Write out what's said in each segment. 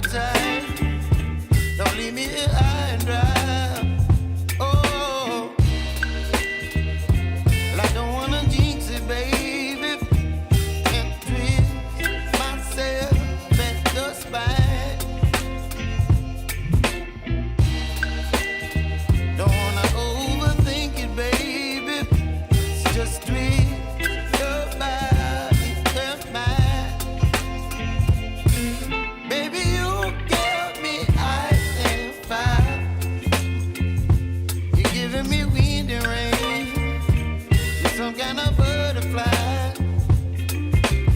appetite. Don't leave me here high and dry. Oh, well, I don't wanna jinx it, baby. Can't twist myself at the spine. Don't wanna overthink it, baby. It's just twist your body and mine. Baby, you give me ice and fire. You're giving me wind and rain. You're some kind of butterfly.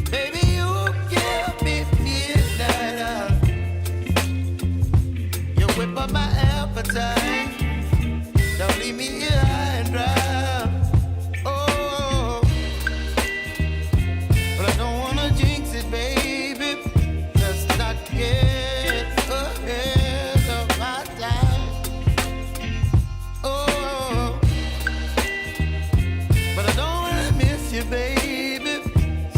Baby, you give me midnight. You whip up my appetite. Don't leave me here high and dry. Oh, but I don't wanna jinx it, baby. Let's not get ahead of my time. Oh, but I don't wanna miss you, baby.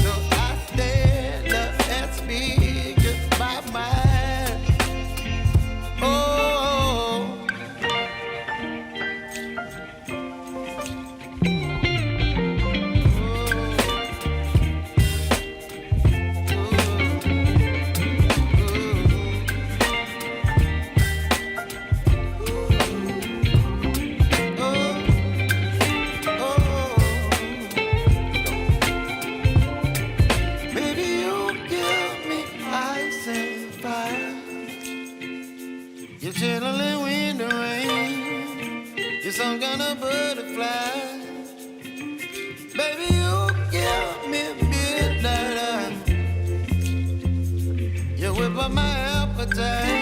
So I stand up and speak just my mind. Oh. Baby, you give me ice and fire. You're chilling wind and rain. You're some kind of butterfly. Baby, you give me midnight. You whip up my appetite.